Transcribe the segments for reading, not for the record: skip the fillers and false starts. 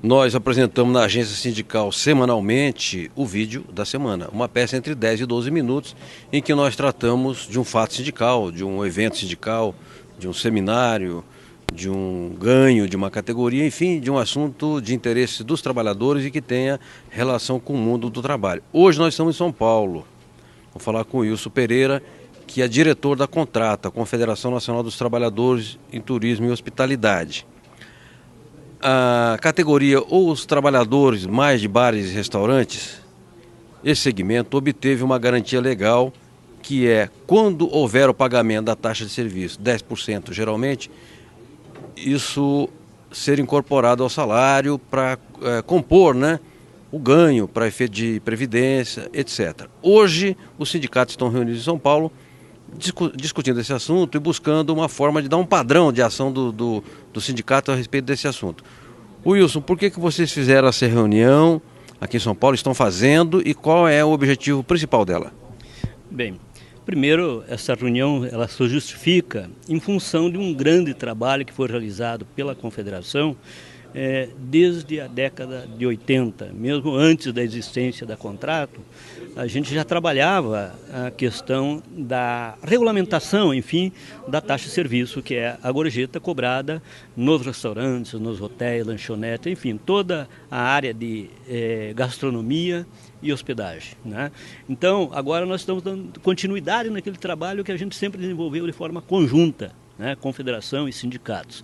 Nós apresentamos na agência sindical semanalmente o vídeo da semana, uma peça entre 10 e 12 minutos em que nós tratamos de um fato sindical, de um evento sindical, de um seminário, de um ganho de uma categoria, enfim, de um assunto de interesse dos trabalhadores e que tenha relação com o mundo do trabalho. Hoje nós estamos em São Paulo. Vou falar com o Wilson Pereira, que é diretor da Contrata, Confederação Nacional dos Trabalhadores em Turismo e Hospitalidade. A categoria ou os trabalhadores mais de bares e restaurantes, esse segmento obteve uma garantia legal que é quando houver o pagamento da taxa de serviço, 10% geralmente, isso ser incorporado ao salário para compor, né, o ganho para efeito de previdência, etc. Hoje os sindicatos estão reunidos em São Paulo discutindo esse assunto e buscando uma forma de dar um padrão de ação do sindicato a respeito desse assunto. Wilson, por que vocês fizeram essa reunião aqui em São Paulo, estão fazendo e qual é o objetivo principal dela? Bem, primeiro, essa reunião ela se justifica em função de um grande trabalho que foi realizado pela Confederação desde a década de 80, mesmo antes da existência da Contrato, a gente já trabalhava a questão da regulamentação, enfim, da taxa de serviço, que é a gorjeta cobrada nos restaurantes, nos hotéis, lanchonetes, enfim, toda a área de gastronomia e hospedagem, né? Então, agora nós estamos dando continuidade naquele trabalho que a gente sempre desenvolveu de forma conjunta, né? Confederação e sindicatos.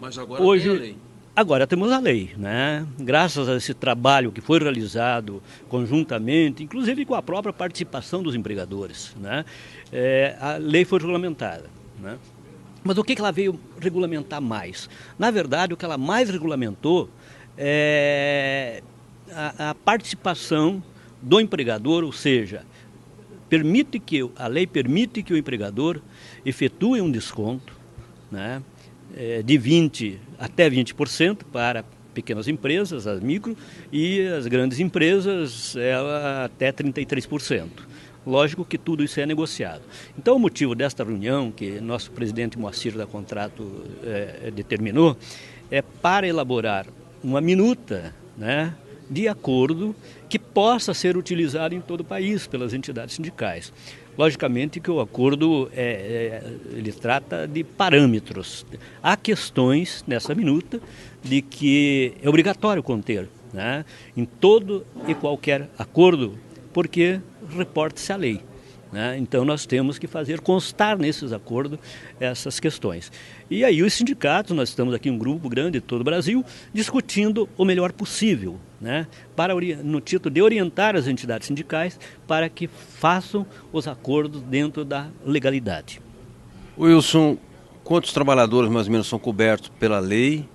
Mas agora hoje, tem a lei. Agora temos a lei, né? Graças a esse trabalho que foi realizado conjuntamente, inclusive com a própria participação dos empregadores, né? A lei foi regulamentada, né? Mas o que ela veio regulamentar mais? Na verdade, o que ela mais regulamentou é a participação do empregador, ou seja, a lei permite que o empregador efetue um desconto, né, de 20% até 20% para pequenas empresas, as micro, e as grandes empresas até 33%. Lógico que tudo isso é negociado. Então, o motivo desta reunião, que nosso presidente Moacir da Contrato determinou, é para elaborar uma minuta, né, de acordo que possa ser utilizado em todo o país pelas entidades sindicais. Logicamente que o acordo ele trata de parâmetros. Há questões nessa minuta de que é obrigatório conter, né, em todo e qualquer acordo, porque reporta-se à lei, né? Então nós temos que fazer constar nesses acordos essas questões. E aí os sindicatos, nós estamos aqui um grupo grande de todo o Brasil, discutindo o melhor possível, né, no título de orientar as entidades sindicais para que façam os acordos dentro da legalidade. Wilson, quantos trabalhadores mais ou menos são cobertos pela lei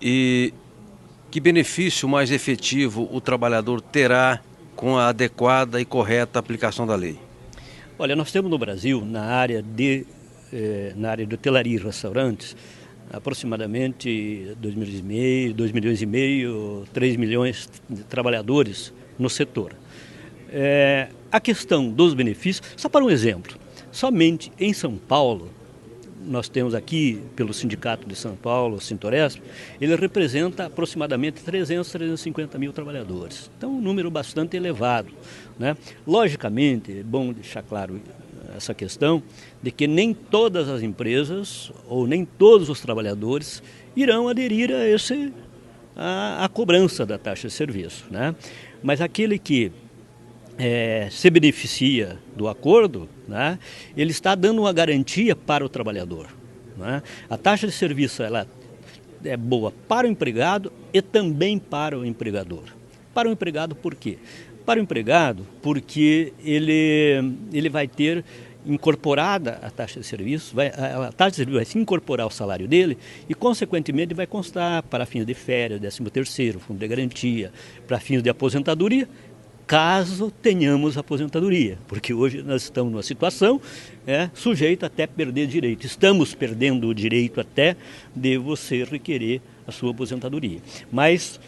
e que benefício mais efetivo o trabalhador terá com a adequada e correta aplicação da lei? Olha, nós temos no Brasil, na área de hotelaria e restaurantes, aproximadamente 2 milhões e meio, 3 milhões de trabalhadores no setor. A questão dos benefícios, só para um exemplo, somente em São Paulo, nós temos aqui, pelo Sindicato de São Paulo, o Sintoresp, ele representa aproximadamente 350 mil trabalhadores. Então, um número bastante elevado, né? Logicamente, é bom deixar claro essa questão de que nem todas as empresas ou nem todos os trabalhadores irão aderir a cobrança da taxa de serviço, né? Mas aquele que se beneficia do acordo, né, ele está dando uma garantia para o trabalhador, né? A taxa de serviço ela é boa para o empregado e também para o empregador. Para o empregado por quê? Para o empregado porque ele vai ter incorporada a taxa de serviço, a taxa de serviço vai se incorporar ao salário dele e, consequentemente, vai constar para fins de férias, 13º, fundo de garantia, para fins de aposentadoria, caso tenhamos aposentadoria, porque hoje nós estamos numa situação sujeita até a perder direito. Estamos perdendo o direito até de você requerer a sua aposentadoria. Mas,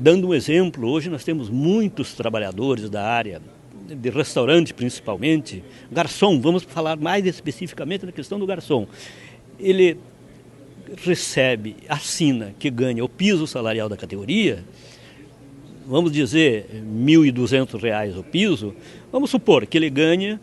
dando um exemplo, hoje nós temos muitos trabalhadores da área de restaurante principalmente, garçom, vamos falar mais especificamente da questão do garçom, ele recebe, assina que ganha o piso salarial da categoria, vamos dizer R$ 1.200 o piso, vamos supor que ele ganha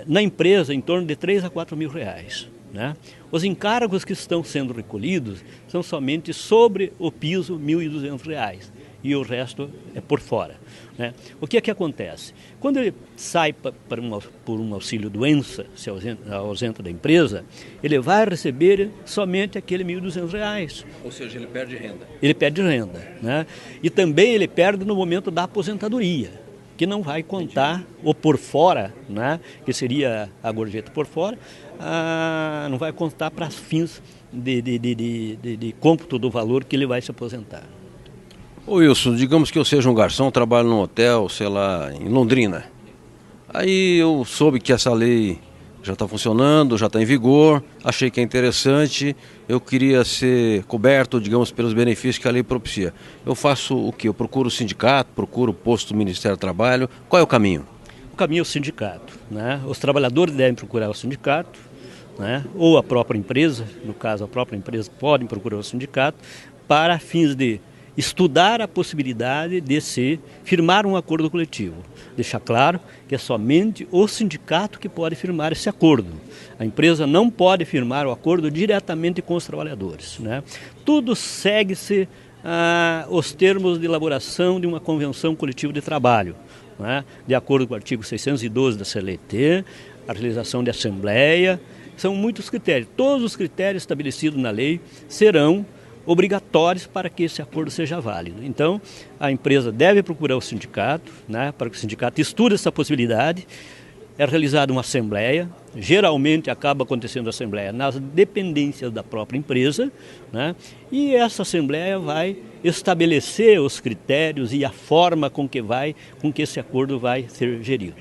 na empresa em torno de 3 a 4 mil reais. Né? Os encargos que estão sendo recolhidos são somente sobre o piso R$ 1.200 e o resto é por fora. Né? O que é que acontece? Quando ele sai por um auxílio-doença, se ausenta da empresa, ele vai receber somente aquele R$ 1.200. Ou seja, ele perde renda. Ele perde renda. Né? E também ele perde no momento da aposentadoria, que não vai contar o por fora, né? Que seria a gorjeta por fora, não vai contar para fins de cômputo do valor que ele vai se aposentar. Ô Wilson, digamos que eu seja um garçom, trabalho num hotel, sei lá, em Londrina. Aí eu soube que essa lei já está funcionando, já está em vigor, achei que é interessante, eu queria ser coberto, digamos, pelos benefícios que a lei propicia. Eu faço o quê? Eu procuro o sindicato, procuro o posto do Ministério do Trabalho. Qual é o caminho? O caminho é o sindicato. Né? Os trabalhadores devem procurar o sindicato, né? Ou a própria empresa, no caso a própria empresa podem procurar o sindicato, para fins de estudar a possibilidade de se firmar um acordo coletivo. Deixar claro que é somente o sindicato que pode firmar esse acordo. A empresa não pode firmar o acordo diretamente com os trabalhadores. Né? Tudo segue-se os termos de elaboração de uma convenção coletiva de trabalho, né? De acordo com o artigo 612 da CLT, a realização de assembleia, são muitos critérios. Todos os critérios estabelecidos na lei serão obrigatórios para que esse acordo seja válido. Então, a empresa deve procurar o sindicato, né, para que o sindicato estude essa possibilidade. É realizada uma assembleia, geralmente acaba acontecendo a assembleia nas dependências da própria empresa, né, e essa assembleia vai estabelecer os critérios e a forma com que esse acordo vai ser gerido.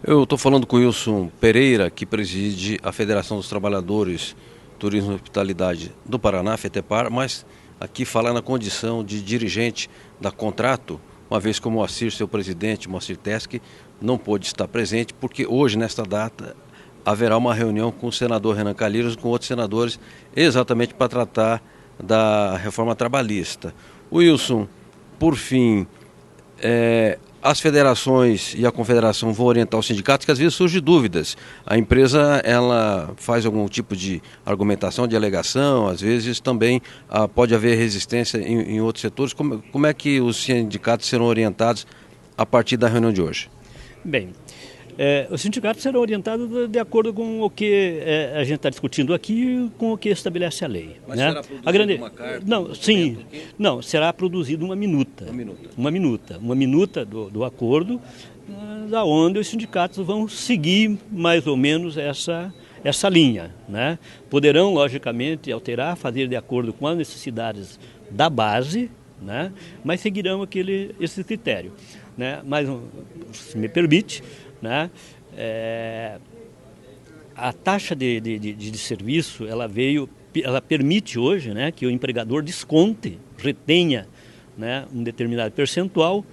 Eu estou falando com o Wilson Pereira, que preside a Federação dos Trabalhadores Turismo e Hospitalidade do Paraná, FETEPAR, mas aqui falar na condição de dirigente da Contrato, uma vez que o Moacir, seu presidente, Moacir Tesc, não pôde estar presente, porque hoje, nesta data, haverá uma reunião com o senador Renan Calheiros e com outros senadores, exatamente para tratar da reforma trabalhista. Wilson, por fim, as federações e a confederação vão orientar os sindicatos, que às vezes surgem dúvidas. A empresa ela faz algum tipo de argumentação, de alegação, às vezes também pode haver resistência em outros setores. Como é que os sindicatos serão orientados a partir da reunião de hoje? Bem, os sindicatos serão orientados de acordo com o que a gente está discutindo aqui, com o que estabelece a lei. Mas né? será produzida uma carta? Não, sim. Não, será produzida uma minuta. Uma minuta do acordo, da onde os sindicatos vão seguir mais ou menos essa linha. Né? Poderão, logicamente, alterar, fazer de acordo com as necessidades da base, né? Mas seguirão esse critério. Né? Mas, se me permite, né? A taxa de serviço ela permite hoje, né, que o empregador desconte, retenha, né, um determinado percentual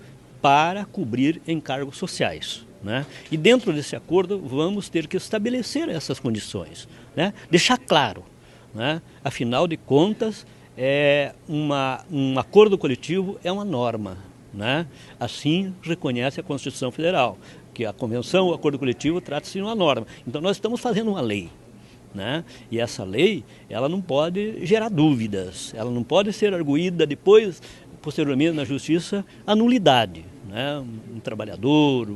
para cobrir encargos sociais. Né? E dentro desse acordo vamos ter que estabelecer essas condições, né? Deixar claro, né? Afinal de contas, um acordo coletivo é uma norma. Né? Assim reconhece a Constituição Federal, que a convenção, o acordo coletivo, trata-se de uma norma. Então nós estamos fazendo uma lei. Né? E essa lei, ela não pode gerar dúvidas, ela não pode ser arguída depois, posteriormente na justiça, a nulidade. Né? Um trabalhador,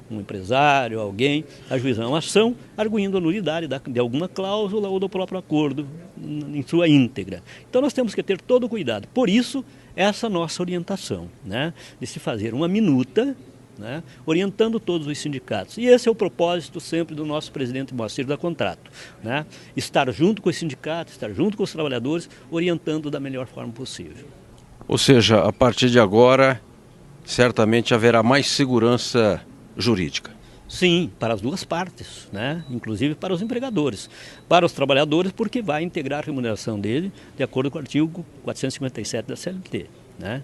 um empresário, alguém ajuizar uma ação arguindo a nulidade de alguma cláusula ou do próprio acordo em sua íntegra. Então nós temos que ter todo o cuidado. Por isso, essa nossa orientação, né? De se fazer uma minuta, né? Orientando todos os sindicatos. E esse é o propósito sempre do nosso presidente Moacir da Contrato. Né? Estar junto com os sindicatos, estar junto com os trabalhadores, orientando da melhor forma possível. Ou seja, a partir de agora, certamente haverá mais segurança jurídica. Sim, para as duas partes, né? Inclusive para os empregadores. Para os trabalhadores, porque vai integrar a remuneração dele de acordo com o artigo 457 da CLT. Né?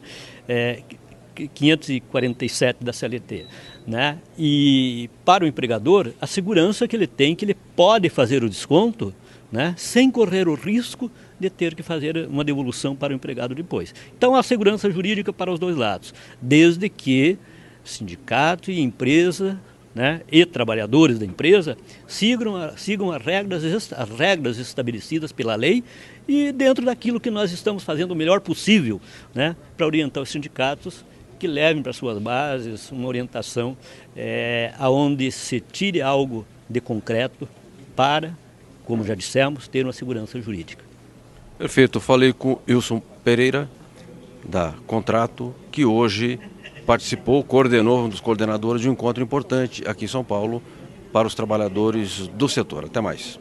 547 da CLT. Né? E para o empregador, a segurança que ele tem, que ele pode fazer o desconto, né, sem correr o risco de ter que fazer uma devolução para o empregado depois. Então, a segurança jurídica para os dois lados, desde que sindicato e empresa, né, e trabalhadores da empresa sigam as regras estabelecidas pela lei e dentro daquilo que nós estamos fazendo o melhor possível, né, para orientar os sindicatos que levem para suas bases uma orientação aonde se tire algo de concreto para, como já dissemos, ter uma segurança jurídica. Perfeito, falei com Wilson Pereira, da Contrato, que hoje coordenou, um dos coordenadores de um encontro importante aqui em São Paulo para os trabalhadores do setor. Até mais.